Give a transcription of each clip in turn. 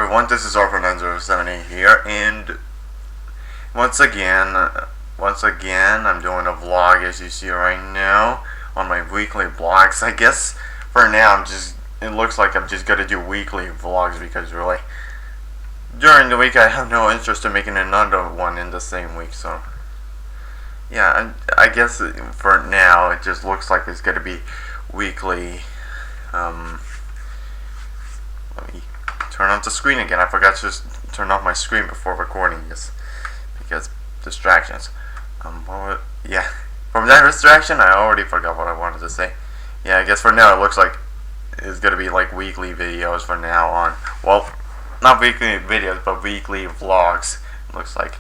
everyone, this is R970 here, and once again, I'm doing a vlog as you see right now on my weekly vlogs. I guess for now it looks like I'm just gonna do weekly vlogs because really, during the week I have no interest in making another one in the same week, so yeah, I guess for now it just looks like it's gonna be weekly. Let me turn on the screen again. I forgot to just turn off my screen before recording this because distractions. Yeah, from that distraction I already forgot what I wanted to say. Yeah, I guess for now it looks like it's gonna be like weekly videos from now on. Well, not weekly videos, but weekly vlogs. It looks like.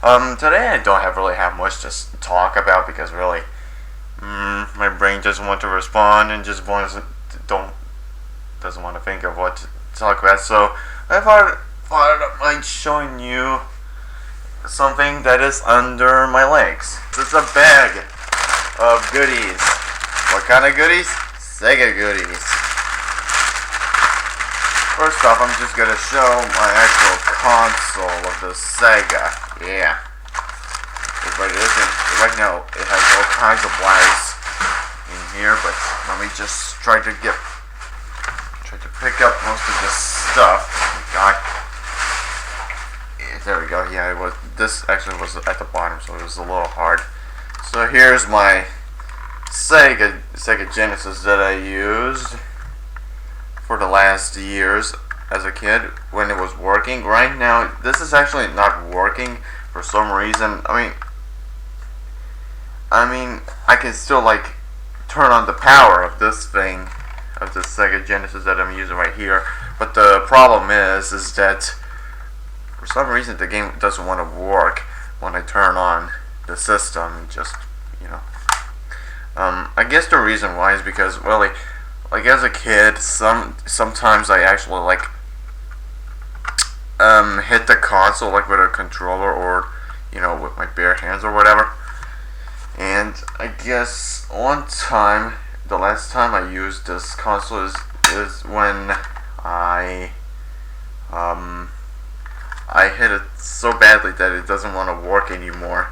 Today I don't really have much to talk about because really, my brain doesn't want to respond and just doesn't want to think of what to talk about. So I thought I might showing you something that is under my legs. It's a bag of goodies. What kind of goodies? Sega goodies. First off, I'm just gonna show my actual console of the Sega. Yeah. But it isn't, right now it has all kinds of wires in here, but let me just try to pick up most of this stuff. Oh my God. Yeah, there we go. Yeah, this actually was at the bottom, so it was a little hard. So here's my Sega Genesis that I used for the last years as a kid when it was working. Right now, this is actually not working for some reason. I mean, I can still like turn on the power of this thing, of the Sega Genesis that I'm using right here. But the problem is that for some reason the game doesn't want to work when I turn on the system. Just I guess the reason why is because really, like as a kid, sometimes I actually like hit the console like with a controller or with my bare hands or whatever. And I guess one time, the last time I used this console is when I hit it so badly that it doesn't want to work anymore.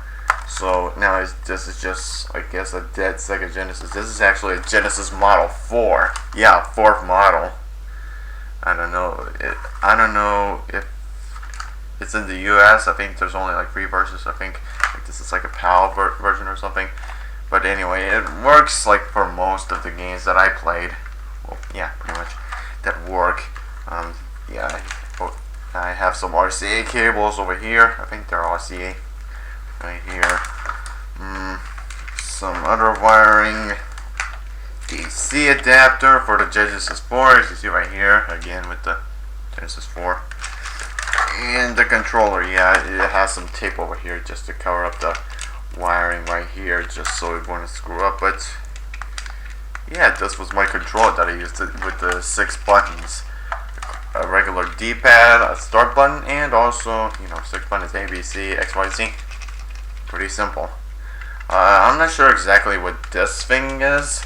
So now this is just, I guess, a dead Sega Genesis. This is actually a Genesis Model 4. Yeah, 4th model. I don't know if it's in the US. I think there's only like 3 versions. I think this is like a PAL version or something. But anyway, it works like for most of the games that I played. Well, yeah, pretty much that work. Yeah, I have some RCA cables over here. I think they're RCA right here. Some other wiring. DC adapter for the Genesis 4, as you see right here, again with the Genesis 4. And the controller, yeah, it has some tape over here just to cover up the wiring right here, just so it wouldn't screw up. But yeah, this was my controller that I used with the 6 buttons. A regular D-pad, a start button, and also, 6 buttons, A, B, C, X, Y, Z. Pretty simple. I'm not sure exactly what this thing is.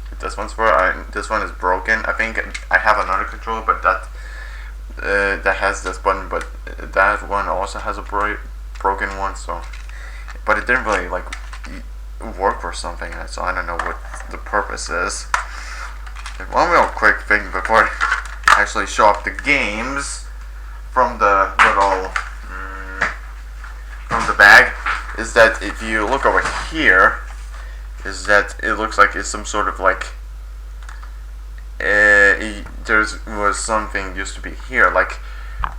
What this one's for. This one is broken. I think I have another controller, but that has this button, but that one also has a broken one. So, but it didn't really like work or something. So I don't know what the purpose is. One real quick thing before I actually show off the games from the little from the bag is that if you look over here, is that it looks like it's some sort of like there was something used to be here, like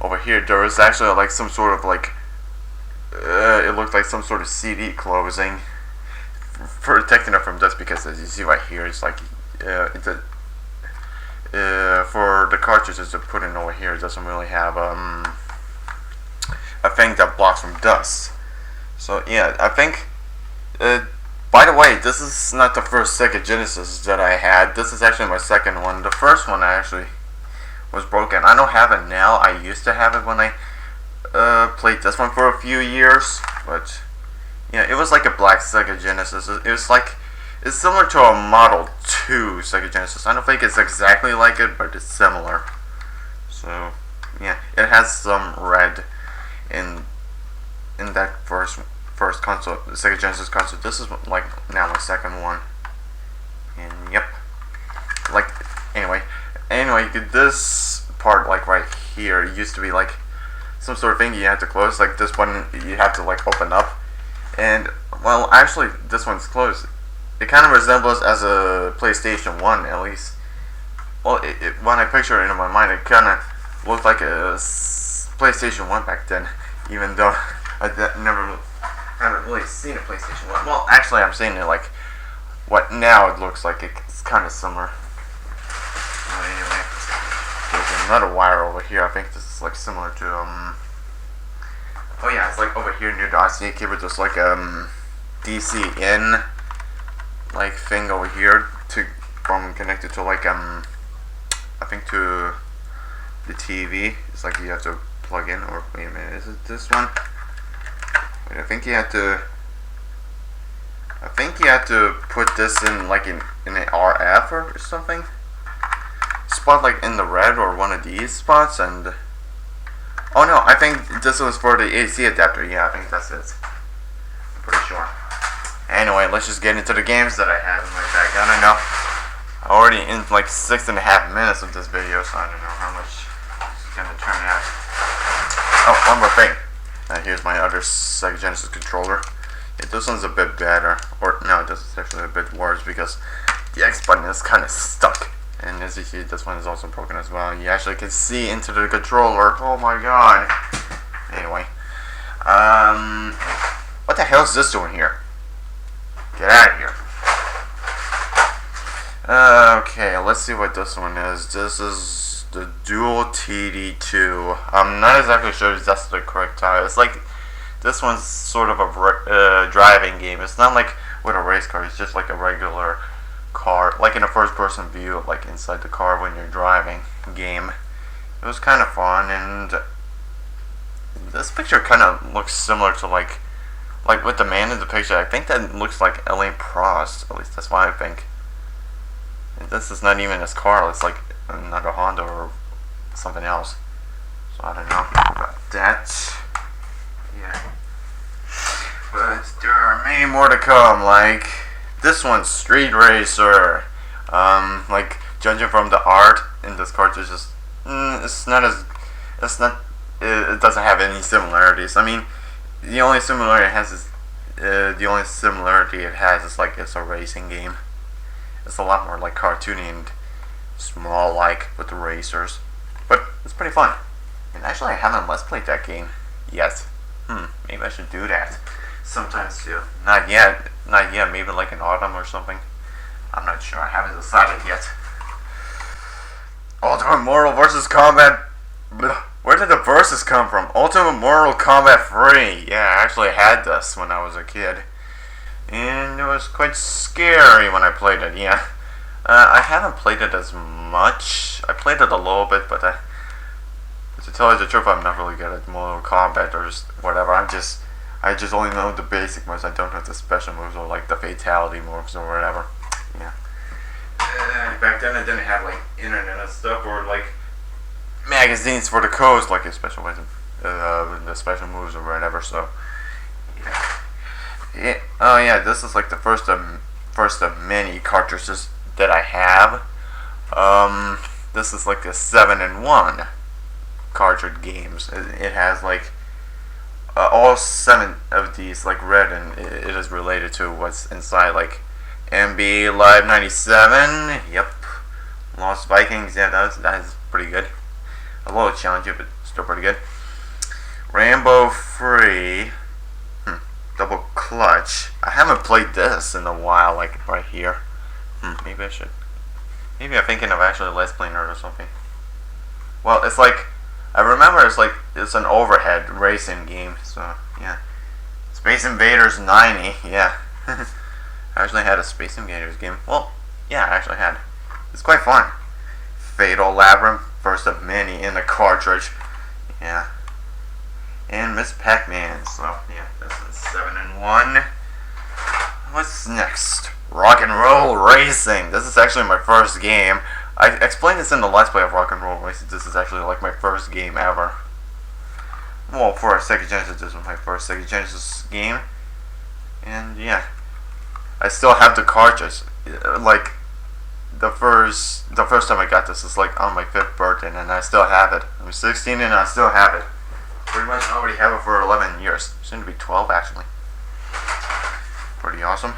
over here there was actually like some sort of like it looked like some sort of CD closing protecting it from dust, because as you see right here it's like for the cartridges to put in over here, it doesn't really have a thing that blocks from dust. So yeah, I think by the way, this is not the first Sega Genesis that I had. This is actually my second one. The first one actually was broken. I don't have it now. I used to have it when I played this one for a few years. But yeah, it was like a black Sega Genesis. It's similar to a Model 2 Sega Genesis. I don't think it's exactly like it, but it's similar. So yeah, it has some red in that first console, the Sega Genesis console. This is like now my second one, and yep, like anyway, this part like right here used to be like some sort of thing you had to close. Like this one you have to like open up, and well, actually this one's closed. It kind of resembles as a PlayStation 1 at least. Well, when I picture it in my mind, it kind of looked like a PlayStation 1 back then, even though I haven't really seen a PlayStation 1. Well, actually, I'm saying it like what now it looks like. It's kind of similar. Well, anyway, there's another wire over here. I think this is like similar to oh yeah, it's like over here near the RCA cable. There's like DC in like thing over here from connected to like I think to the TV. It's like you have to plug in, or wait a minute, is it this one? Wait, I think you have to put this in like in an RF or something. Spot like in the red or one of these spots, and oh no, I think this was for the AC adapter. Yeah, I think that's it. I'm pretty sure. Anyway, let's just get into the games that I have in my bag. I don't know. I'm already in like 6.5 minutes of this video, so I don't know how much it's gonna turn out. Oh, one more thing. Here's my other Sega Genesis controller. Yeah, this one's a bit better, or no, this is actually a bit worse because the X button is kind of stuck. And as you see, this one is also broken as well. You actually can see into the controller. Oh my god. Anyway, what the hell is this doing here? Get out of here. Okay, let's see what this one is. This is the Dual TD2. I'm not exactly sure if that's the correct title. It's like, this one's sort of a driving game. It's not like with a race car. It's just like a regular car, like in a first person view, like inside the car when you're driving game. It was kind of fun, and this picture kind of looks similar to like with the man in the picture. I think that looks like Alain Prost, at least that's what I think. And this is not even his car, it's like another Honda or something else. So I don't know about that. Yeah. But there are many more to come, like this one's Street Racer. Like judging from the art in this cartridge, it doesn't have any similarities. I mean, the only similarity it has is like it's a racing game. It's a lot more like cartoony and small, like with the racers, but it's pretty fun. And actually, I haven't let's played that game yet. Maybe I should do that sometime soon. Not yet. Maybe like in autumn or something. I'm not sure. I haven't decided yet. Ultimate Mortal vs. Kombat. Where did the verses come from? Ultimate Mortal Kombat 3. Yeah, I actually had this when I was a kid, and it was quite scary when I played it. Yeah, I haven't played it as much. I played it a little bit, but to tell you the truth, I'm not really good at Mortal Kombat or just whatever. I just only know the basic moves. I don't know the special moves or like the fatality moves or whatever. Yeah. Back then I didn't have like internet and stuff or like magazines for the codes, like a special weapon, the special moves or whatever. So yeah. Oh yeah, this is like the first of many cartridges that I have. This is like a 7-in-1 cartridge games. It has like all 7 of these like red, and it is related to what's inside, like MB Live 97. Yep. Lost Vikings. Yeah, that is pretty good. A little challenging, but still pretty good. Rambo Free. Double Clutch. I haven't played this in a while, like right here. Maybe I should. Maybe I'm thinking of actually Let's Playing it or something. Well, it's like, I remember it's an overhead racing game, so yeah. Space Invaders 90, yeah. I actually had a Space Invaders game. Well, yeah, I actually had. It's quite fun. Fatal Labyrinth, first of many in the cartridge. Yeah. And Miss Pac-Man, so yeah, this is 7-in-1. What's next? Rock and Roll Racing. This is actually my first game. I explained this in the Let's Play of Rock and Roll Racing. This is actually like my first game ever. Well, for a Sega Genesis, this was my first Sega Genesis game, and yeah, I still have the cartridge. Like the first time I got this is like on my 5th birthday, and I still have it. I'm 16 and I still have it. Pretty much I already have it for 11 years. Soon to be 12 actually. Pretty awesome.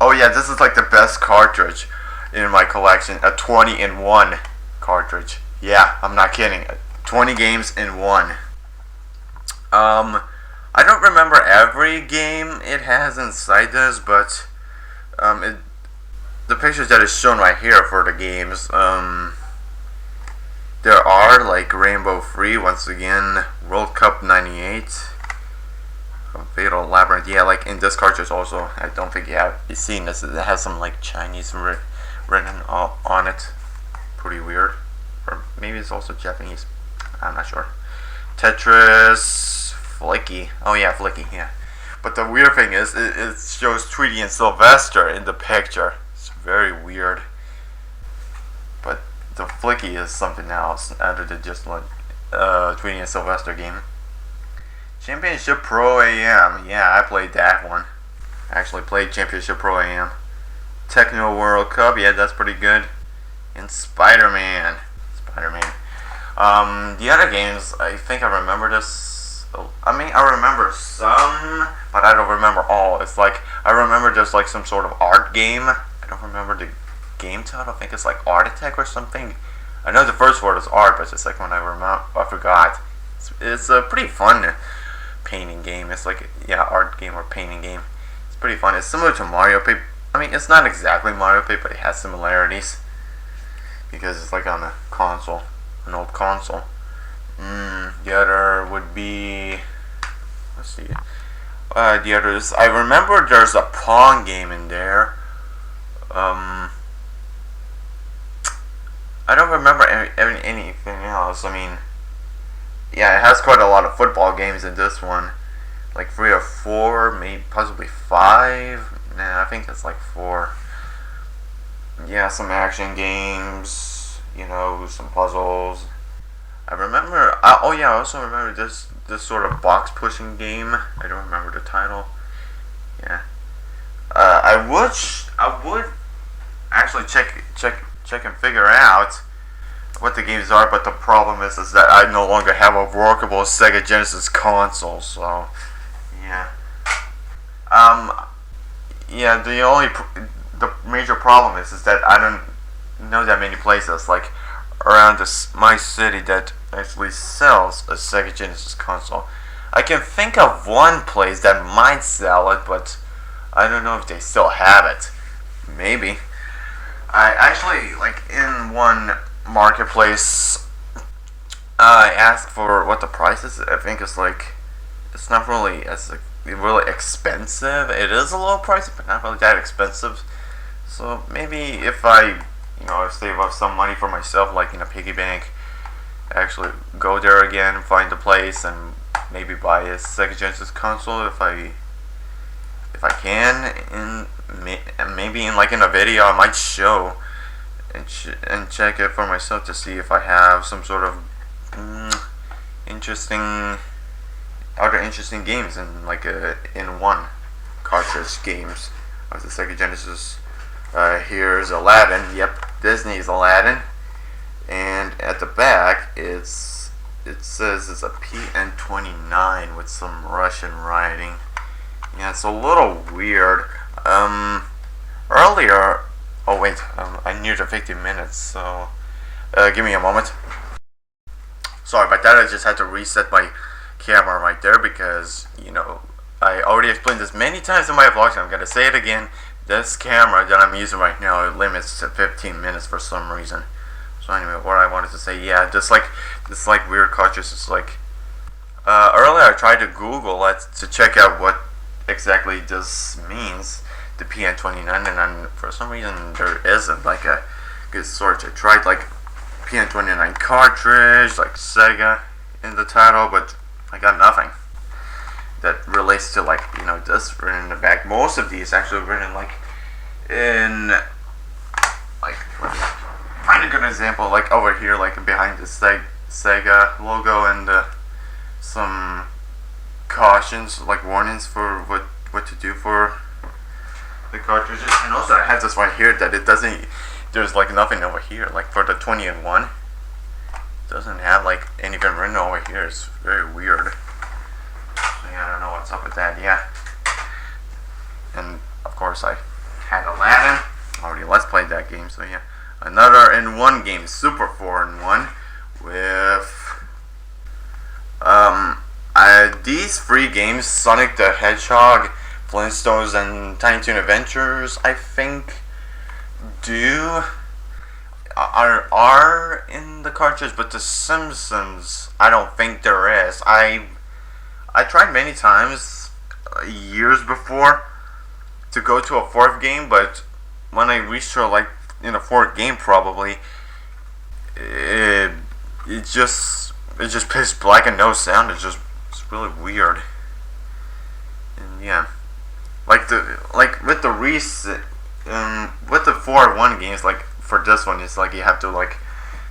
Oh yeah, this is like the best cartridge in my collection. A 20-in-1 cartridge. Yeah, I'm not kidding. 20 games in one. I don't remember every game it has inside this, but the pictures that is shown right here for the games, there are like Rainbow Free, once again, World Cup 98, Fatal Labyrinth. Yeah, like in this cartridge also, I don't think you've seen this. It has some like Chinese written on it. Pretty weird. Or maybe it's also Japanese. I'm not sure. Tetris Flicky. Oh yeah, Flicky, yeah. But the weird thing is, it shows Tweety and Sylvester in the picture. It's very weird. But the Flicky is something else other than just like Tweety and Sylvester game. Championship Pro AM. Yeah, I played that one. I actually played Championship Pro AM. Techno World Cup. Yeah, that's pretty good. And Spider-Man. The other games, I think I remember this. I mean, I remember some, but I don't remember all. It's like, I remember just like some sort of art game. I don't remember the game title. I think it's like Art Attack or something. I know the first word is art, but the second one I forgot. It's a pretty fun painting game. It's like, yeah, art game or painting game. It's pretty fun. It's similar to Mario Paint. I mean, it's not exactly Mario Paint, but it has similarities. Because it's like on a console, an old console. The other would be, let's see. The others, I remember there's a Pong game in there. I don't remember anything else. I mean, yeah, it has quite a lot of football games in this one. Like 3 or 4, maybe possibly 5. Nah, I think it's like 4. Yeah, some action games, you know, some puzzles. I remember, oh yeah, I also remember this sort of box pushing game. I don't remember the title. Yeah. I would actually check and figure out what the games are, but the problem is that I no longer have a workable Sega Genesis console, so yeah. Yeah, the major problem is that I don't know that many places like around my city that actually sells a Sega Genesis console. I can think of one place that might sell it, but I don't know if they still have it. Maybe. I actually, like, in one marketplace, I asked for what the price is. I think it's like, it's not really really expensive. It is a low price, but not really that expensive. So maybe if I, save up some money for myself, like in a piggy bank, actually go there again, find a place, and maybe buy a Sega Genesis console if I can, and maybe in a video I might show and check it for myself to see if I have some sort of other interesting games in in one cartridge games of the Sega Genesis. Here's Aladdin. Yep, Disney's Aladdin, and at the back it says it's a PN29 with some Russian writing. Yeah, it's a little weird. Earlier, oh wait, I neared the 50 minutes, so give me a moment. Sorry about that, I just had to reset my camera right there because, I already explained this many times in my vlogs, and I'm going to say it again. This camera that I'm using right now, it limits to 15 minutes for some reason. So anyway, what I wanted to say, yeah, just like this weird cartridge, it's like, earlier I tried to Google it to check out what exactly this means, the PN29, and then for some reason there isn't like a good search. I tried like PN29 cartridge, like Sega in the title, but I got nothing that relates to this written in the back. Most of these actually written find a good example, like over here, like behind the Sega logo and the some cautions, like warnings for what to do for the cartridges. And also I have this right here that it doesn't, there's like nothing over here, like for the 20-in-1 doesn't have like anything written over here. It's very weird. I don't know what's up with that. Yeah, and of course I had Aladdin. Already let's play that game. So yeah, another in one game, Super 4-in-1 with these three games: Sonic the Hedgehog, Flintstones, and Tiny Toon Adventures. I think are in the cartridge, but the Simpsons, I don't think there is. I tried many times years before to go to a fourth game, but when I reached to like in a fourth game, probably it just pitch black and no sound. It's really weird. And yeah, like with the reset, with the 4-in-1 games, like for this one, it's like you have to like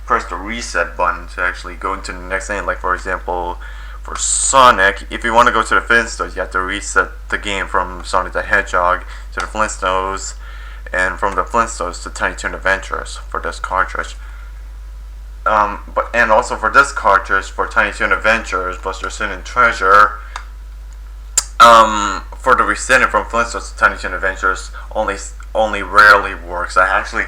press the reset button to actually go into the next game. Like for example, for Sonic, if you want to go to the Flintstones, you have to reset the game from Sonic the Hedgehog to the Flintstones, and from the Flintstones to Tiny Toon Adventures for this cartridge. And also for this cartridge for Tiny Toon Adventures, Buster's Hidden Treasure, for the resetting from Flintstones to Tiny Toon Adventures only rarely works. I actually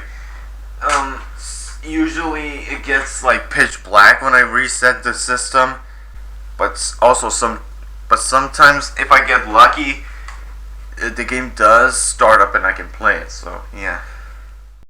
usually it gets like pitch black when I reset the system, but sometimes if I get lucky, the game does start up and I can play it. So yeah.